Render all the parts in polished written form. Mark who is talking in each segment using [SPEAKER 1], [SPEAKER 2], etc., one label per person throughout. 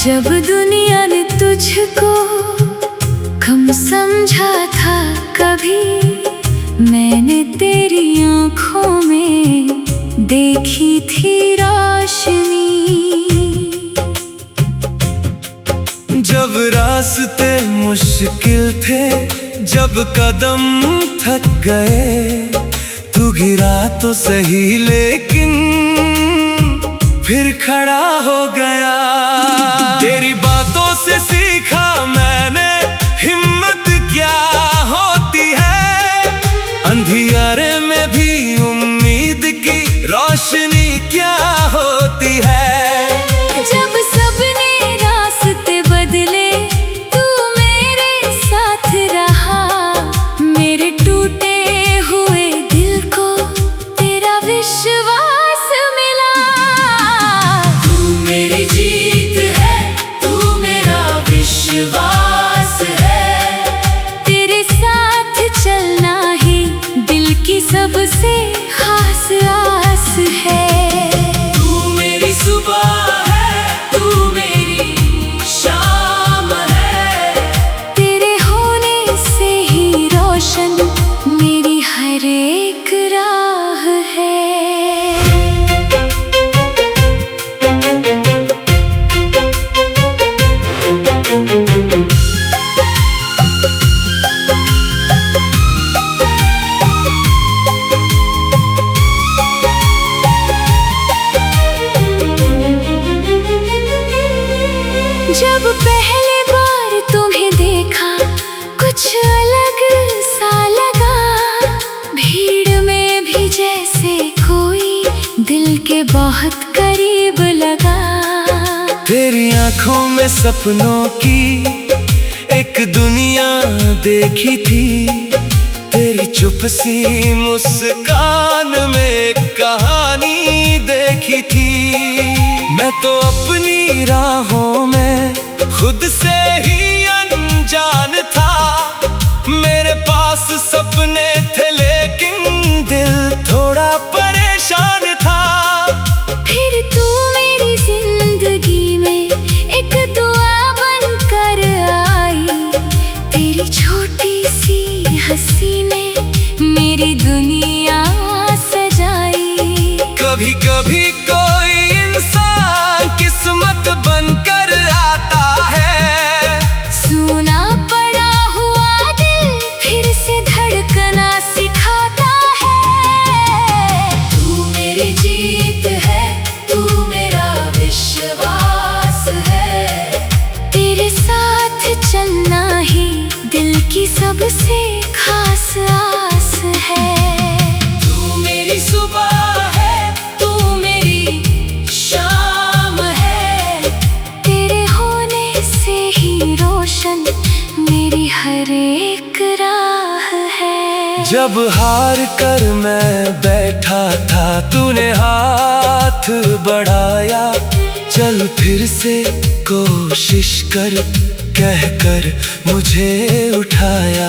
[SPEAKER 1] जब दुनिया ने तुझको कम समझा था, कभी मैंने तेरी आँखों में देखी थी रोशनी।
[SPEAKER 2] जब रास्ते मुश्किल थे, जब कदम थक गए, तू गिरा तो सही लेकिन फिर खड़ा हो गया। तेरी बातों से सीखा मैंने हिम्मत क्या होती है, अंधियारे में भी उम्मीद की रोशनी क्या होती है।
[SPEAKER 1] जब सबने रास्ते बदले, तू मेरे साथ रहा, मेरे टूटे हुए दिल को तेरा विश्वास मिला। तू मेरी जीत है, तू मेरा विश्वास है, तेरे साथ चलना ही दिल की सबसे खास आस है। तू मेरी सुबह है, तू मेरी शाम है, तेरे होने से ही रोशन मेरी हर एक राह है। जब पहली बार तुम्हें देखा, कुछ अलग सा लगा, भीड़ में भी जैसे कोई दिल के बहुत करीब लगा।
[SPEAKER 2] तेरी आंखों में सपनों की एक दुनिया देखी थी, तेरी चुप सी मुस्कान में एक कहानी देखी थी। मैं तो अपनी राहों में खुद से ही अनजान था, मेरे पास सपने थे लेकिन दिल थोड़ा परेशान था।
[SPEAKER 1] फिर तू मेरी जिंदगी में एक दुआ बनकर आई, तेरी छोटी सी हंसी ने मेरी दुनिया सजाई।
[SPEAKER 2] कभी कभी कोई इंसान किस्मत बनकर आता है,
[SPEAKER 1] सुना पड़ा हुआ दिल फिर से धड़कना सिखाता है। तू मेरी जीत है, तू मेरा विश्वास है, तेरे साथ चलना ही दिल की सबसे खास आस है। तू मेरी सुबह है, तू मेरी शाम है, तेरे होने से ही रोशन मेरी हर एक राह है।
[SPEAKER 2] जब हार कर मैं बैठा था, तूने हाथ बढ़ाया, चल फिर से कोशिश कर कहकर मुझे उठाया।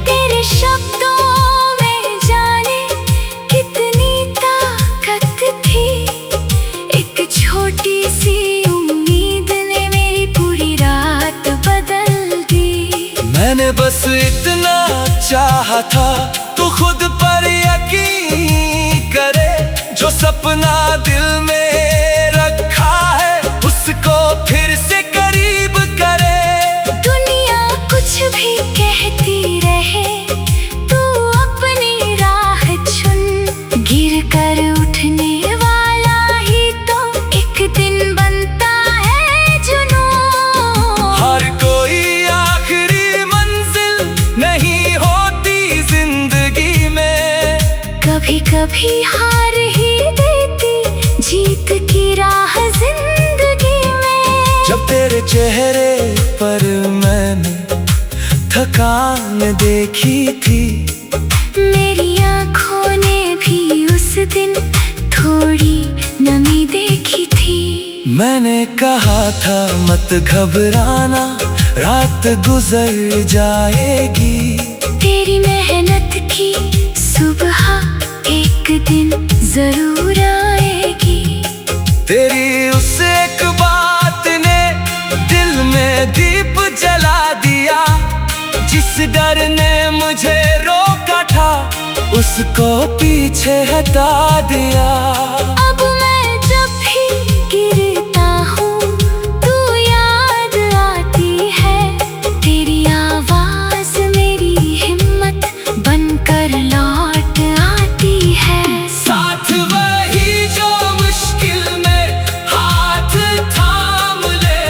[SPEAKER 1] तेरे शब्दों में जाने कितनी ताकत थी, एक छोटी सी उम्मीद ने मेरी पूरी रात बदल दी।
[SPEAKER 2] मैंने बस इतना चाहा था, तू खुद पर यकीन करे, जो सपना दिल में रखा है उसको फिर से करीब करे।
[SPEAKER 1] दुनिया कुछ भी कहती रहे, तू अपनी राह चुन, गिर कर उठने वाला ही तो एक दिन बनता है जुनून।
[SPEAKER 2] हर कोई आखिरी मंजिल नहीं होती जिंदगी में,
[SPEAKER 1] कभी कभी हार ही देती जीत की राह जिंदगी में।
[SPEAKER 2] जब तेरे चेहरे पर मैंने थकान देखी थी,
[SPEAKER 1] मेरी आँखों ने भी उस दिन थोड़ी नमी देखी थी।
[SPEAKER 2] मैंने कहा था मत घबराना, रात गुजर जाएगी।
[SPEAKER 1] तेरी मेहनत की सुबह एक दिन जरूर आएगी।
[SPEAKER 2] तेरी उस एक बात ने दिल में दीप जला दिया, जिस डर ने मुझे रोका था उसको पीछे हटा दिया।
[SPEAKER 1] अब मैं जब भी गिरता हूँ तू याद आती है, तेरी आवाज मेरी हिम्मत बनकर लौट आती है।
[SPEAKER 2] साथ वही जो मुश्किल में हाथ थाम ले,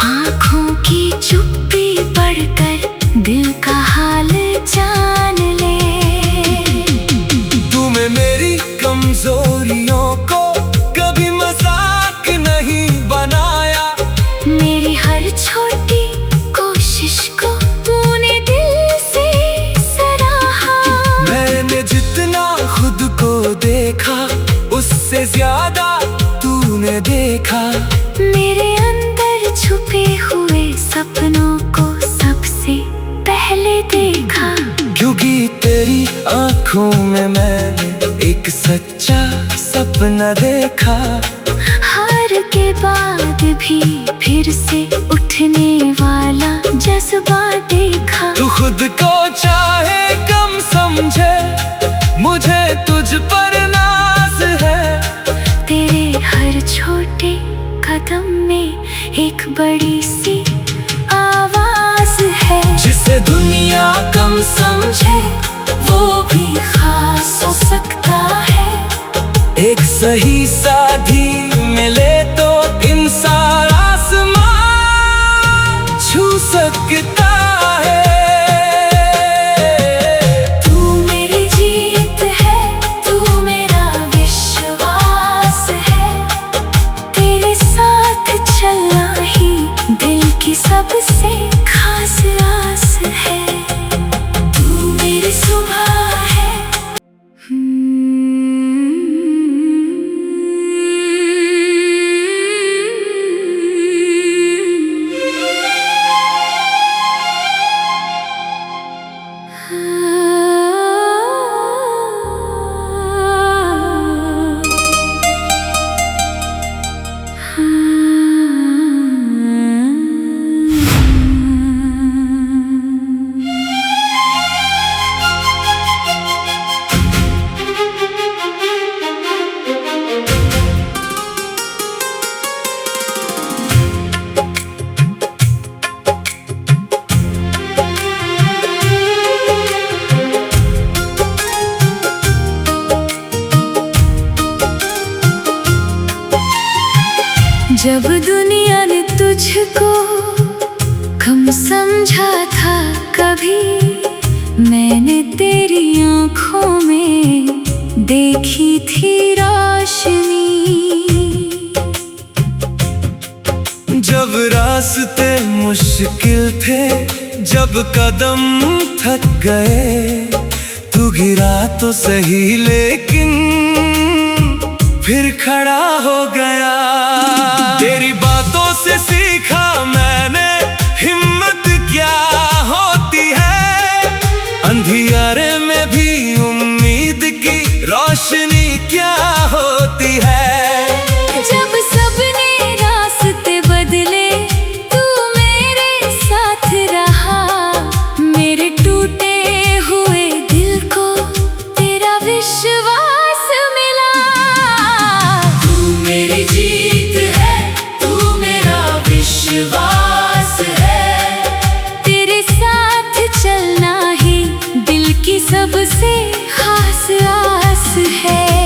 [SPEAKER 1] आँखों की चुप्पी पढ़कर दिल का हाल जान ले।
[SPEAKER 2] तूने मेरी कमजोरियों को कभी मजाक नहीं बनाया,
[SPEAKER 1] मेरी हर छोटी कोशिश को तूने दिल से सराहा।
[SPEAKER 2] मैंने जितना खुद को देखा उससे ज्यादा तूने देखा।
[SPEAKER 1] मेरे अंदर छुपे हुए सपनों को सबसे पहले देखा।
[SPEAKER 2] क्योंकि तेरी आंखों में मैंने एक सच्चा सपना देखा।
[SPEAKER 1] हार के बाद भी फिर से उठने वाला जज्बा देखा।
[SPEAKER 2] तू खुद को चाहे कम समझे, मुझे तुझ पर नाज है।
[SPEAKER 1] तेरे हर छोटे कदम में एक बड़ी सी आवाज है।
[SPEAKER 2] जिसे दुनिया कम समझे
[SPEAKER 1] वो भी खास हो सकता है।
[SPEAKER 2] एक सही साथी मिले तो इंसान आसमां छू सकता है।
[SPEAKER 1] तू मेरी जीत है, तू मेरा विश्वास है। तेरे साथ चलना ही दिल की सबसे खास आस है। तू मेरी सुबह है। जब दुनिया ने तुझको कम समझा था कभी, मैंने तेरी आँखों में देखी थी रोशनी।
[SPEAKER 2] जब रास्ते मुश्किल थे, जब कदम थक गए, तू गिरा तो सही लेकिन फिर खड़ा हो गया। तेरी बातों से सीखा मैंने हिम्मत क्या होती है, अंधियारे में भी उम्मीद की रोशनी क्या होती है।
[SPEAKER 1] जब सबने रास्ते बदले तू मेरे साथ रहा, मेरे टूटे हुए दिल को तेरा विश्वास मिला। तू मेरी जीत है, तू मेरा विश्वास है। तेरे साथ चलना ही दिल की सबसे खास आस है।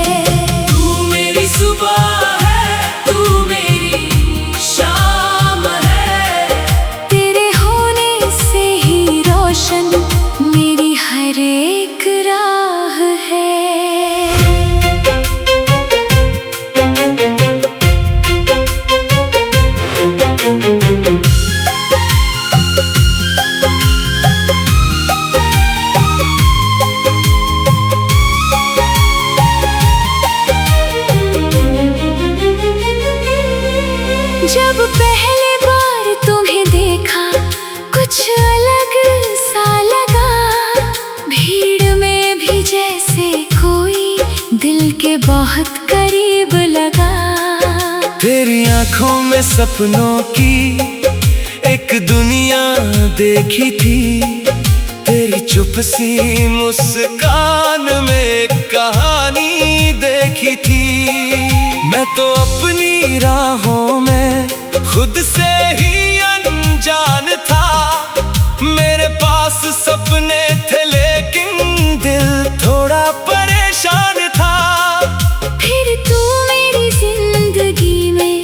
[SPEAKER 1] तेरे बहुत करीब लगा।
[SPEAKER 2] तेरी आंखों में सपनों की एक दुनिया देखी थी, तेरी चुप सी मुस्कान में एक कहानी देखी थी। मैं तो अपनी राहों में खुद से ही अनजान था, मेरे पास सपने थे लेकिन दिल थोड़ा परेशान था।
[SPEAKER 1] फिर तू मेरी जिंदगी में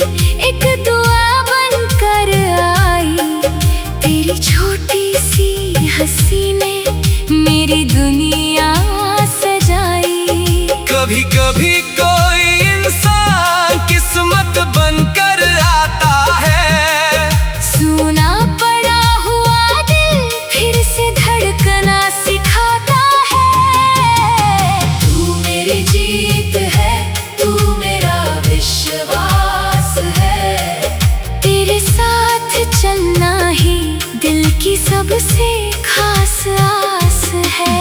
[SPEAKER 1] एक दुआ बनकर आई, तेरी छोटी सी हंसी ने मेरी दुनिया सजाई।
[SPEAKER 2] कभी कभी कोई इंसान किस्मत बनकर आता है,
[SPEAKER 1] सुना पड़ा हुआ दिल फिर से धड़कना सिखाता है। तू मेरी जीत है, तू मेरा विश्वास है, तेरे साथ चलना ही दिल की सबसे खास आस है।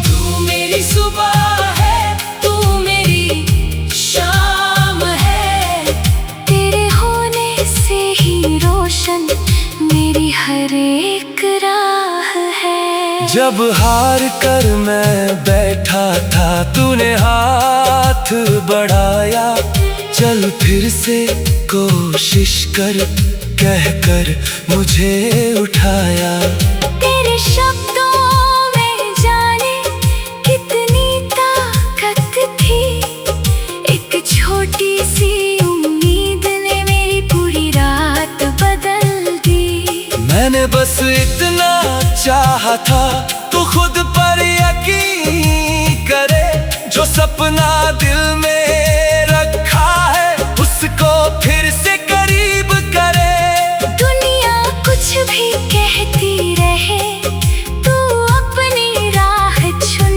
[SPEAKER 2] तू मेरी सुबह है, तू मेरी शाम है,
[SPEAKER 1] तेरे होने से ही रोशन मेरी हर एक राह है।
[SPEAKER 2] जब हार कर मैं बैठा था तूने हाथ बढ़ाया, चल फिर से कोशिश कर कहकर मुझे उठाया।
[SPEAKER 1] तेरे शब्दों में जाने कितनी ताकत थी, एक छोटी सी उम्मीद ने मेरी पूरी रात बदल दी।
[SPEAKER 2] मैंने बस इतना चाहा था तू खुद पर यकीन करे, जो सपना दिल में रखा है उसको फिर से करीब करे।
[SPEAKER 1] दुनिया कुछ भी कहती रहे, तू अपनी राह चुन,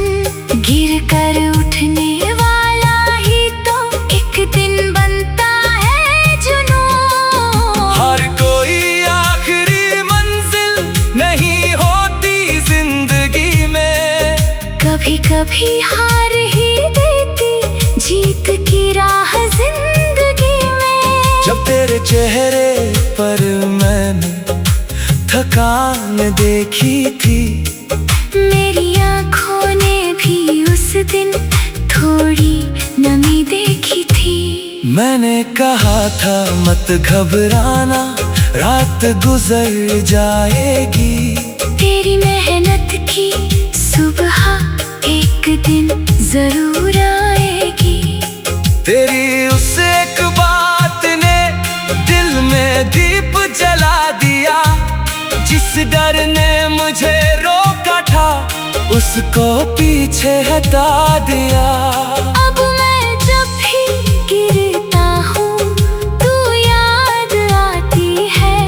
[SPEAKER 1] गिर कर उठने वाला ही तो एक दिन बनता है जुनून।
[SPEAKER 2] हर कोई आखिरी मंजिल नहीं होती जिंदगी में,
[SPEAKER 1] कभी कभी हार ही देती जीत की राह जिंदगी में।
[SPEAKER 2] जब तेरे चेहरे पर मैंने थकान देखी थी,
[SPEAKER 1] मेरी आँखों ने भी उस दिन थोड़ी नमी देखी थी।
[SPEAKER 2] मैंने कहा था मत घबराना, रात गुजर जाएगी।
[SPEAKER 1] तेरी मेहनत की सुबह एक दिन जरूर आएगी।
[SPEAKER 2] तेरी उस एक बात ने दिल में दीप जला दिया, जिस डर ने मुझे रोका था उसको पीछे हटा दिया।
[SPEAKER 1] अब मैं जब भी गिरता हूँ तू याद आती है,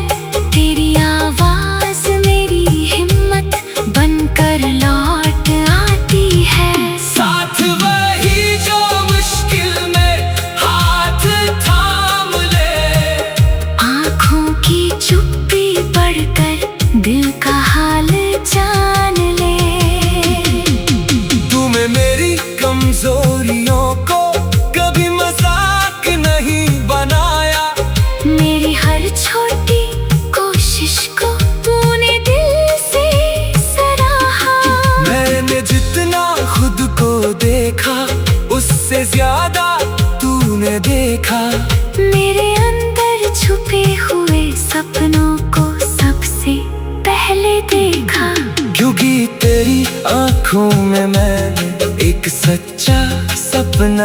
[SPEAKER 1] तेरी आवाज मेरी हिम्मत बनकर लौट आती है।
[SPEAKER 2] साथ वही जो मुश्किल में हाथ थाम ले,
[SPEAKER 1] आँखों की चुप्पी पढ़कर दिल का हाल जान ले।
[SPEAKER 2] तूने मेरी कमजोरियों को कभी मजाक नहीं बनाया,
[SPEAKER 1] मेरी हर छोटी कोशिश को तूने दिल से सराहा।
[SPEAKER 2] मैंने जितना खुद को देखा उससे ज्यादा तूने देखा।
[SPEAKER 1] मेरे अंदर छुपे हुए सपनों को सबसे पहले देखा,
[SPEAKER 2] क्योंकि तेरी आंखों में मैंने एक सच्चा सपना